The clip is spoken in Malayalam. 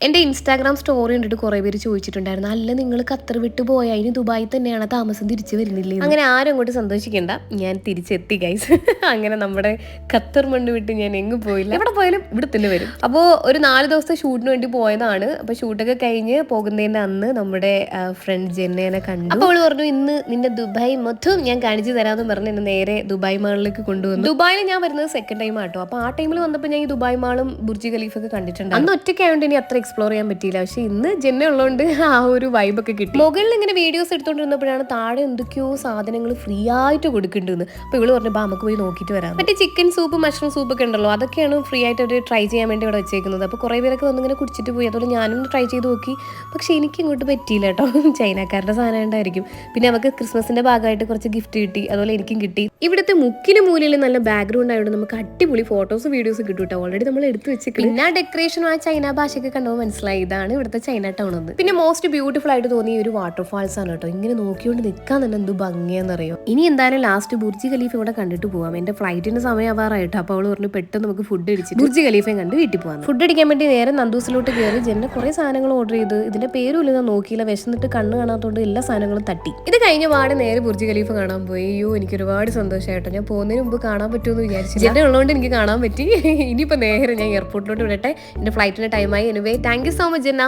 എൻ്റെ ഇൻസ്റ്റാഗ്രാം സ്റ്റോറി കണ്ടിട്ട് കുറേ പേര് ചോദിച്ചിട്ടുണ്ടായിരുന്നു, അല്ല നിങ്ങൾ ഖത്തർ വിട്ട് പോയാൽ ഇനി ദുബായിൽ തന്നെയാണ് താമസം തിരിച്ചു വരുന്നില്ലേ? അങ്ങനെ ആരും അങ്ങോട്ട് സന്തോഷിക്കേണ്ട, ഞാൻ തിരിച്ചെത്തി ഗൈസ്. അങ്ങനെ നമ്മുടെ ഖത്തർ മണ്ണ് വിട്ട് ഞാൻ എങ്ങും പോയില്ല, എവിടെ പോയാലും ഇവിടെ തന്നെ വരും. അപ്പോൾ ഒരു 4 ദിവസത്തെ ഷൂട്ടിന് വേണ്ടി പോയതാണ്. അപ്പോൾ ഷൂട്ടൊക്കെ കഴിഞ്ഞ് പോകുന്നതിൻ്റെ അന്ന് നമ്മുടെ ഫ്രണ്ട് ജെന്നേനെ കണ്ടു. അപ്പോൾ അവൾ പറഞ്ഞു, ഇന്ന് നിന്റെ ദുബായ് മൊത്തം ഞാൻ കാണിച്ചു തരാമെന്ന് പറഞ്ഞ് എന്നെ നേരെ ദുബായ് മാളിലേക്ക് കൊണ്ടുവന്നു. ദുബായിൽ ഞാൻ വരുന്നത് സെക്കൻഡ് ടൈം ആട്ടോ. അപ്പോൾ ആ ടൈമിൽ വന്നപ്പോൾ ഞാൻ ഈ ദുബായ് മാളും ബുർജ് ഖലീഫൊക്കെ കണ്ടിട്ടുണ്ട്. അന്ന് ഒറ്റയ്ക്കായതുകൊണ്ട് ഇനി അത്ര എക്സ്പ്ലോർ ചെയ്യാൻ പറ്റിയില്ല. പക്ഷെ ഇന്ന് ജെന്ന ഉള്ളതുകൊണ്ട് ആ ഒരു വൈബൊക്കെ കിട്ടി. മുകളിൽ ഇങ്ങനെ വീഡിയോസ് എടുത്തോണ്ടിരുന്നപ്പോഴാണ് താഴെ എന്തൊക്കെയോ സാധനങ്ങൾ ഫ്രീ ആയിട്ട് കൊടുക്കുന്നുണ്ടെന്ന്. അപ്പോൾ ഇവള് പറഞ്ഞു, ബാ നമുക്ക് പോയി നോക്കിയിട്ട് വരാം. മറ്റേ ചിക്കൻ സൂപ്പ്, മഷ്റൂം സൂപ്പ് ഒക്കെ ഉണ്ടല്ലോ, അതൊക്കെയാണ് ഫ്രീ ആയിട്ട് അവർ ട്രൈ ചെയ്യാൻ വേണ്ടി ഇവിടെ വെച്ചേക്കുന്നത്. അപ്പോൾ കുറേ പേരൊക്കെ വന്നിങ്ങനെ കുടിച്ചിട്ട് പോയി. അതുപോലെ ഞാനും ട്രൈ ചെയ്ത് നോക്കി. പക്ഷെ എനിക്ക് ഇങ്ങോട്ട് പറ്റിയില്ല കേട്ടോ. ചൈനക്കാരുടെ സാധനം ഉണ്ടായിരിക്കും. പിന്നെ നമുക്ക് ക്രിസ്മസിന്റെ ഭാഗമായിട്ട് കുറച്ച് ഗിഫ്റ്റ് കിട്ടി, അതുപോലെ എനിക്കും കിട്ടി. ഇവിടുത്തെ മുക്കിന് മൂലയിൽ നല്ല ബാക്ക്ഗ്രൗണ്ട് ആയതുകൊണ്ട് നമുക്ക് അടിപൊളി ഫോട്ടോസ് വീഡിയോസ് കിട്ടും കേട്ടോ. ഓൾറെഡി നമ്മൾ എടുത്ത് വെച്ചിട്ട് പിന്നെ ഡെക്കറേഷനും ആ ചൈന ഭാഷയൊക്കെ കണ്ടപ്പോൾ മനസ്സിലായി ഇതാണ് ഇവിടുത്തെ ചൈന ടൗൺ എന്ന്. പിന്നെ മോസ്റ്റ് ബ്യൂട്ടിഫുൾ ആയിട്ട് തോന്നിയ ഒരു വാട്ടർഫാൾസ് ആണ് കേട്ടോ. ഇങ്ങനെ നോക്കിക്കൊണ്ട് നിൽക്കാൻ തന്നെ എന്ത് ഭംഗിയാന്നറിയോ. ഇനി എന്തായാലും ലാസ്റ്റ് ബുർജ് ഖലീഫ കൂടെ കണ്ടിട്ട് പോവാം. എന്റെ ഫ്ലൈറ്റിന്റെ സമയം ആവാറായിട്ട്. അപ്പോൾ അവള് പറഞ്ഞു, പെട്ടെന്ന് നമുക്ക് ഫുഡ് അടിച്ച് ബുർജ് ഖലീഫയും കണ്ട് വീട്ടിൽ പോകാം. ഫുഡ് അടിക്കാൻ വേണ്ടി നേരെ നന്ദൂസിലോട്ട് കയറി. ജെന്ന കുറെ സാധനങ്ങൾ ഓർഡർ ചെയ്ത്, ഇതിന്റെ പേരും ഇല്ല, ഞാൻ നോക്കിയില്ല, വിശന്നിട്ട് കണ്ണ് കാണാത്തോണ്ട് എല്ലാ സാധനങ്ങളും തട്ടി. ഇത് കഴിഞ്ഞ പാടെ നേരെ ബുർജ് ഖലീഫ കാണാൻ പോയി. അയ്യോ എനിക്ക് ഒരുപാട് സന്തോഷമായിട്ടോ. ഞാൻ പോകുന്നതിന് മുമ്പ് കാണാൻ പറ്റുമെന്ന് വിചാരിച്ചു. ജെന്ന ഉള്ളതുകൊണ്ട് എനിക്ക് കാണാൻ പറ്റി. ഇനിയിപ്പോൾ നേരെ ഞാൻ എയർപോർട്ടിലോട്ട് വിടട്ടെ. എന്റെ ഫ്ലൈറ്റിന്റെ ടൈമായി. Anyway thank you so much Jenna.